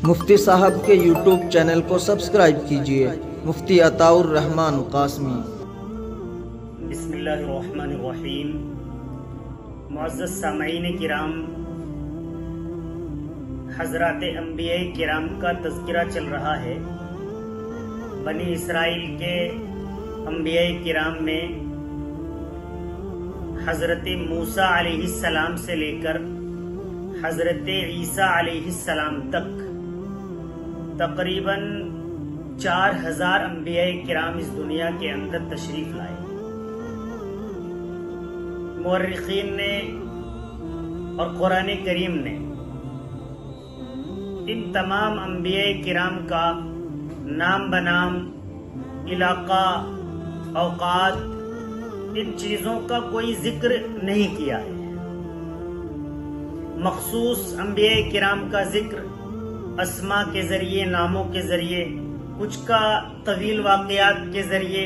مفتی صاحب کے YouTube channel کو سبسکرائب کیجیے، مفتی عطاء الرحمن قاسمی۔ بسم اللہ الرحمن الرحیم۔ معزز سامعین کرام، حضرات انبیاء کرام کا تذکرہ چل رہا ہے۔ بنی اسرائیل کے انبیاء کرام میں حضرت موسیٰ علیہ السلام سے لے کر حضرت عیسیٰ علیہ السلام تک تقریباً 4000 انبیاء کرام اس دنیا کے اندر تشریف لائے۔ مورخین نے اور قرآن کریم نے ان تمام انبیاء کرام کا نام بنام، علاقہ، اوقات، ان چیزوں کا کوئی ذکر نہیں کیا ہے۔ مخصوص انبیاء کرام کا ذکر اسماء کے ذریعے، ناموں کے ذریعے، کچھ کا طویل واقعات کے ذریعے،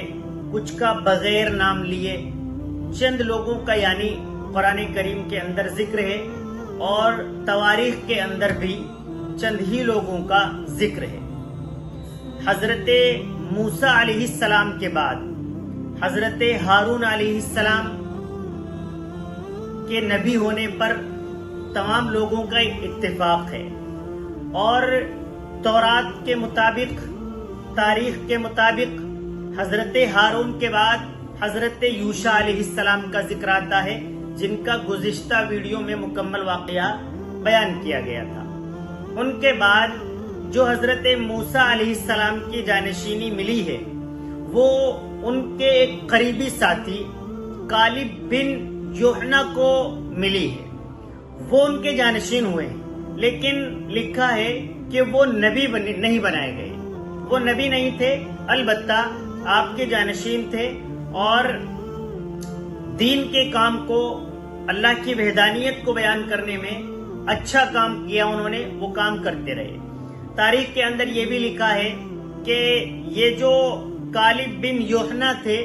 کچھ کا بغیر نام لیے، چند لوگوں کا یعنی قرآن کریم کے اندر ذکر ہے، اور تواریخ کے اندر بھی چند ہی لوگوں کا ذکر ہے۔ حضرت موسیٰ علیہ السلام کے بعد حضرت ہارون علیہ السلام کے نبی ہونے پر تمام لوگوں کا اتفاق ہے، اور تورات کے مطابق، تاریخ کے مطابق حضرت ہارون کے بعد حضرت یوشع علیہ السلام کا ذکر آتا ہے، جن کا گزشتہ ویڈیو میں مکمل واقعہ بیان کیا گیا تھا۔ ان کے بعد جو حضرت موسیٰ علیہ السلام کی جانشینی ملی ہے، وہ ان کے ایک قریبی ساتھی کالب بن یوحنا کو ملی ہے۔ وہ ان کے جانشین ہوئے ہیں، لیکن لکھا ہے کہ وہ نبی نہیں بنائے گئے۔ وہ نبی نہیں تھے، البتہ آپ کے جانشین تھے، اور دین کے کام کو، اللہ کی وحدانیت کو بیان کرنے میں اچھا کام کیا انہوں نے، وہ کام کرتے رہے۔ تاریخ کے اندر یہ بھی لکھا ہے کہ یہ جو کالب بن یوحنا تھے،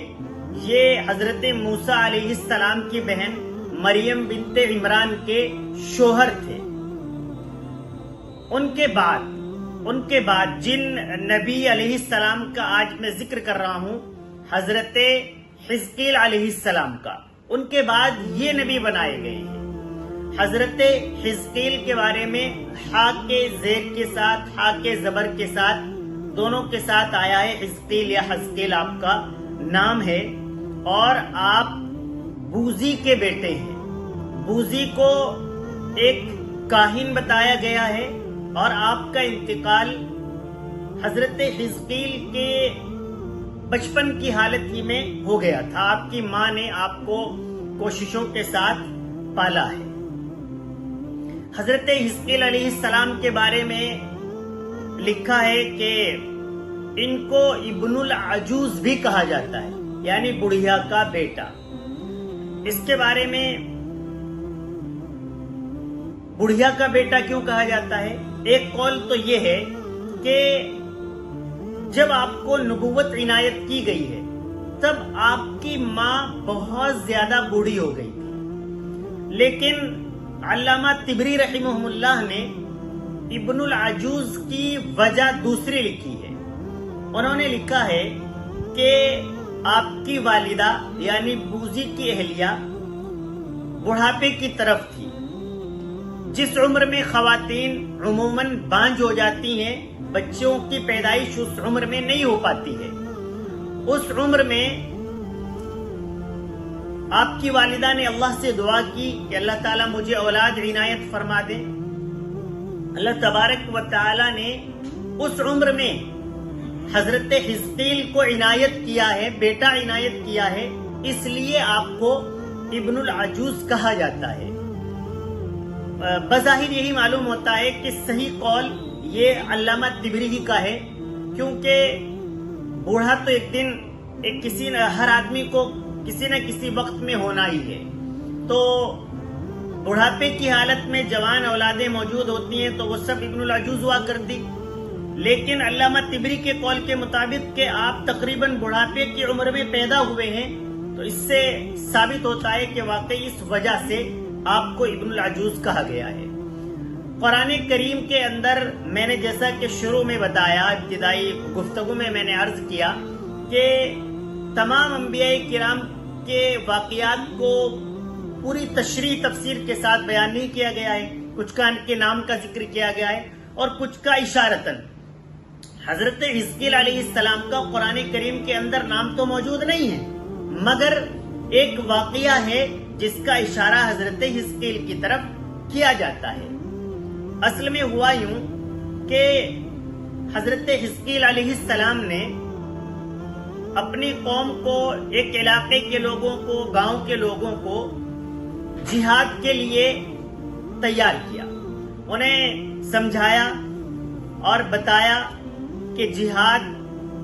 یہ حضرت موسیٰ علیہ السلام کی بہن مریم بنت عمران کے شوہر تھے۔ ان کے بعد جن نبی علیہ السلام کا آج میں ذکر کر رہا ہوں، حضرت حزقیل علیہ السلام کا، ان کے بعد یہ نبی بنائے گئے ہیں۔ حضرت حزقیل کے بارے میں ہا کے زیر کے ساتھ، ہا کے زبر کے ساتھ، دونوں کے ساتھ آیا ہے۔ حزقیل یا حزقیل آپ کا نام ہے، اور آپ بوزی کے بیٹے ہیں۔ بوزی کو ایک کاہن بتایا گیا ہے، اور آپ کا انتقال حضرت حزقیل کے بچپن کی حالت ہی میں ہو گیا تھا۔ آپ کی ماں نے آپ کو کوششوں کے ساتھ پالا ہے۔ حضرت حزقیل علیہ السلام کے بارے میں لکھا ہے کہ ان کو ابن العجوز بھی کہا جاتا ہے، یعنی بڑھیا کا بیٹا۔ اس کے بارے میں بڑھیا کا بیٹا کیوں کہا جاتا ہے؟ ایک قول تو یہ ہے کہ جب آپ کو نبوت عنایت کی گئی ہے، تب آپ کی ماں بہت زیادہ بوڑھی ہو گئی تھی، لیکن علامہ طبری رحمہ اللہ نے ابن العجوز کی وجہ دوسری لکھی ہے۔ انہوں نے لکھا ہے کہ آپ کی والدہ یعنی بوزی کی اہلیہ بڑھاپے کی طرف تھی۔ جس عمر میں خواتین عموماً بانجھ ہو جاتی ہیں، بچوں کی پیدائش اس عمر میں نہیں ہو پاتی ہے، اس عمر میں آپ کی والدہ نے اللہ سے دعا کی کہ اللہ تعالیٰ مجھے اولاد عنایت فرما دے۔ اللہ تبارک و تعالیٰ نے اس عمر میں حضرت حزقیل کو عنایت کیا ہے، بیٹا عنایت کیا ہے، اس لیے آپ کو ابن العجوز کہا جاتا ہے۔ بظاہر یہی معلوم ہوتا ہے کہ صحیح قول یہ علامہ طبری ہی کا ہے، کیونکہ بوڑھا تو ایک دن ہر آدمی کو کسی نہ کسی وقت میں ہونا ہی ہے۔ تو بڑھاپے کی حالت میں جوان اولادیں موجود ہوتی ہیں تو وہ سب ابن العجوز ہوا کرتی، لیکن علامہ طبری کے قول کے مطابق کہ آپ تقریباً بڑھاپے کی عمر میں پیدا ہوئے ہیں، تو اس سے ثابت ہوتا ہے کہ واقعی اس وجہ سے آپ کو ابن العجوز کہا گیا ہے۔ قرآن کریم کے اندر میں نے جیسا کہ شروع میں بتایا، ابتدائی گفتگو میں نے عرض کیا کہ تمام انبیاء کرام کے واقعات کو پوری تشریح تفسیر کے ساتھ بیان نہیں کیا گیا ہے، کچھ کا ان کے نام کا ذکر کیا گیا ہے اور کچھ کا اشارتاً۔ حضرت حزقیل علیہ السلام کا قرآن کریم کے اندر نام تو موجود نہیں ہے، مگر ایک واقعہ ہے جس کا اشارہ حضرت حزقیل کی طرف کیا جاتا ہے۔ اصل میں ہوا یوں کہ حضرت حزقیل علیہ السلام نے اپنی قوم کو، ایک علاقے کے لوگوں کو، گاؤں کے لوگوں کو جہاد کے لیے تیار کیا، انہیں سمجھایا اور بتایا کہ جہاد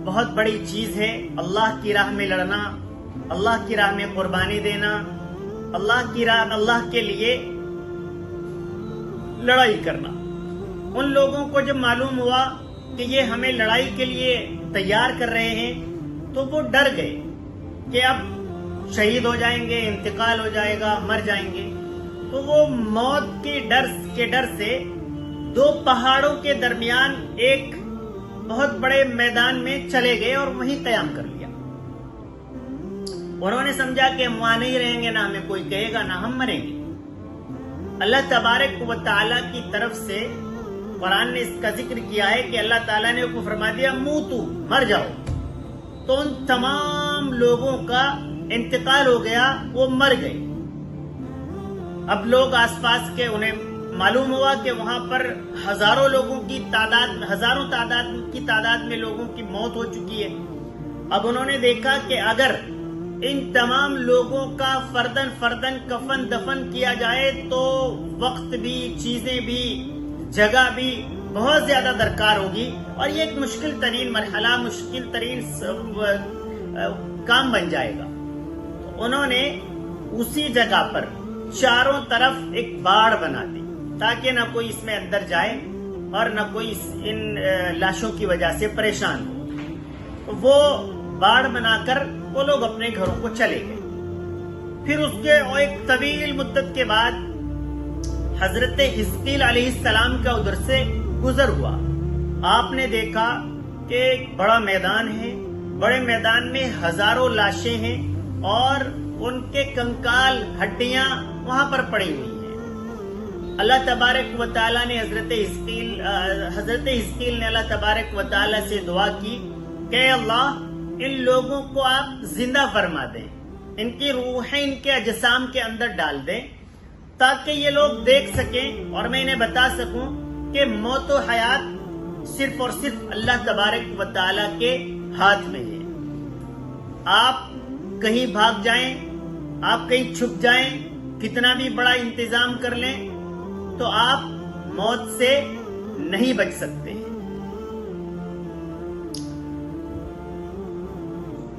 بہت بڑی چیز ہے، اللہ کی راہ میں لڑنا، اللہ کی راہ میں قربانی دینا، اللہ کے لیے لڑائی کرنا۔ ان لوگوں کو جب معلوم ہوا کہ یہ ہمیں لڑائی کے لیے تیار کر رہے ہیں تو وہ ڈر گئے کہ اب شہید ہو جائیں گے، انتقال ہو جائے گا، مر جائیں گے۔ تو وہ موت کے ڈر سے دو پہاڑوں کے درمیان ایک بہت بڑے میدان میں چلے گئے اور وہیں قیام کر لیا۔ انہوں نے سمجھا کہ ہم وہاں نہیں رہیں گے، نہ ہمیں کوئی کہے گا، نہ ہم مریں گے۔ اللہ تبارک و تعالیٰ کی طرف سے قرآن نے اس کا ذکر کیا ہے کہ اللہ تعالیٰ نے کو فرما دیا موتو، مر جاؤ۔ تو ان تمام لوگوں کا انتقال ہو گیا، وہ مر گئے۔ اب لوگ آس پاس کے، انہیں معلوم ہوا کہ وہاں پر ہزاروں تعداد میں لوگوں کی موت ہو چکی ہے۔ اب انہوں نے دیکھا کہ اگر ان تمام لوگوں کا فردن کفن دفن کیا جائے تو وقت بھی، چیزیں بھی، جگہ بھی بہت زیادہ درکار ہوگی اور یہ ایک مشکل ترین مرحلہ، مشکل ترین کام بن جائے گا۔ تو انہوں نے اسی جگہ پر چاروں طرف ایک باڑ بنا دی تاکہ نہ کوئی اس میں اندر جائے اور نہ کوئی ان لاشوں کی وجہ سے پریشان ہو۔ وہ باڑ بنا کر وہ لوگ اپنے گھروں کو چلے گئے۔ پھر اس کے ایک طویل مدت کے بعد حضرت حزقیل علیہ السلام کا ادھر سے گزر ہوا۔ آپ نے دیکھا کہ ایک بڑا میدان ہے، بڑے میدان میں ہزاروں لاشیں ہیں اور ان کے کنکال، ہڈیاں وہاں پر پڑی ہوئی ہیں۔ اللہ تبارک و تعالیٰ نے حضرت حزقیل نے اللہ تبارک و تعالیٰ سے دعا کی کہ اللہ ان لوگوں کو آپ زندہ فرما دیں، ان کی روحیں ان کے اجسام کے اندر ڈال دیں تاکہ یہ لوگ دیکھ سکیں اور میں انہیں بتا سکوں کہ موت و حیات صرف اور صرف اللہ تبارک و تعالیٰ کے ہاتھ میں ہے۔ آپ کہیں بھاگ جائیں، آپ کہیں چھپ جائیں، کتنا بھی بڑا انتظام کر لیں تو آپ موت سے نہیں بچ سکتے۔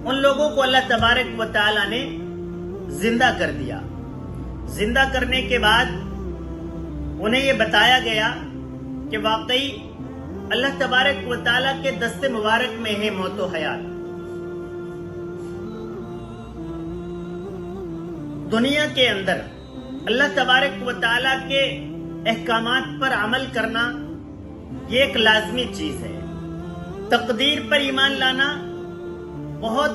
ان لوگوں کو اللہ تبارک و تعالیٰ نے زندہ کر دیا۔ زندہ کرنے کے بعد انہیں یہ بتایا گیا کہ واقعی اللہ تبارک و تعالیٰ کے دست مبارک میں ہے موت و حیات۔ دنیا کے اندر اللہ تبارک و تعالیٰ کے احکامات پر عمل کرنا یہ ایک لازمی چیز ہے۔ تقدیر پر ایمان لانا بہت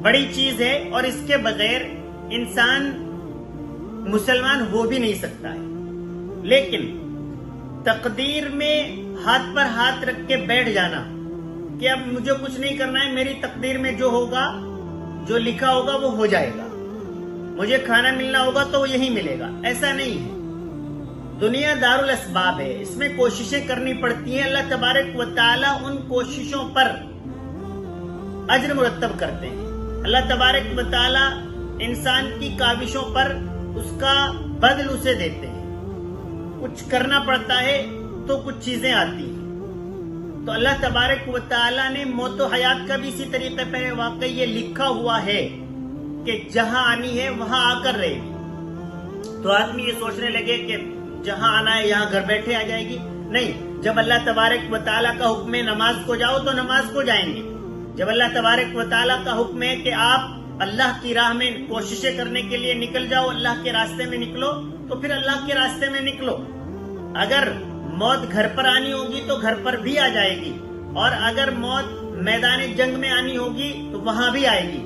بڑی چیز ہے اور اس کے بغیر انسان مسلمان ہو بھی نہیں سکتا ہے۔ لیکن تقدیر میں ہاتھ پر ہاتھ رکھ کے بیٹھ جانا کہ اب مجھے کچھ نہیں کرنا ہے، میری تقدیر میں جو ہوگا، جو لکھا ہوگا وہ ہو جائے گا، مجھے کھانا ملنا ہوگا تو وہ یہی ملے گا، ایسا نہیں ہے۔ دنیا دار الاسباب ہے، اس میں کوششیں کرنی پڑتی ہیں۔ اللہ تبارک و تعالیٰ ان کوششوں پر اجر مرتب کرتے ہیں۔ اللہ تبارک و تعالیٰ انسان کی کاوشوں پر اس کا بدل اسے دیتے ہیں۔ کچھ کرنا پڑتا ہے تو کچھ چیزیں آتی ہیں۔ تو اللہ تبارک و تعالیٰ نے موت و حیات کا بھی اسی طریقے پر واقعی یہ لکھا ہوا ہے کہ جہاں آنی ہے وہاں آ کر رہے گی۔ تو آدمی یہ سوچنے لگے کہ جہاں آنا ہے یہاں گھر بیٹھے آ جائے گی، نہیں۔ جب اللہ تبارک و تعالیٰ کا حکم ہے نماز کو جاؤ تو نماز کو جائیں گے۔ جب اللہ تبارک و تعالیٰ کا حکم ہے کہ آپ اللہ کی راہ میں کوششیں کرنے کے لیے نکل جاؤ، اللہ کے راستے میں نکلو، تو پھر اللہ کے راستے میں نکلو۔ اگر موت گھر پر آنی ہوگی تو گھر پر بھی آ جائے گی، اور اگر موت میدان جنگ میں آنی ہوگی تو وہاں بھی آئے گی۔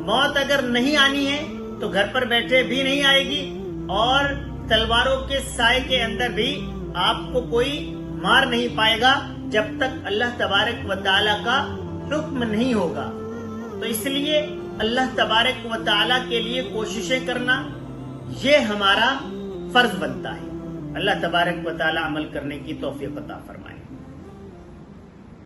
موت اگر نہیں آنی ہے تو گھر پر بیٹھے بھی نہیں آئے گی، اور تلواروں کے سائے کے اندر بھی آپ کو کوئی مار نہیں پائے گا جب تک اللہ تبارک و تعالیٰ کا حکم نہیں ہوگا۔ تو اس لیے اللہ تبارک و تعالیٰ کے لیے کوششیں کرنا یہ ہمارا فرض بنتا ہے۔ اللہ تبارک و تعالیٰ عمل کرنے کی توفیق عطا فرمائے۔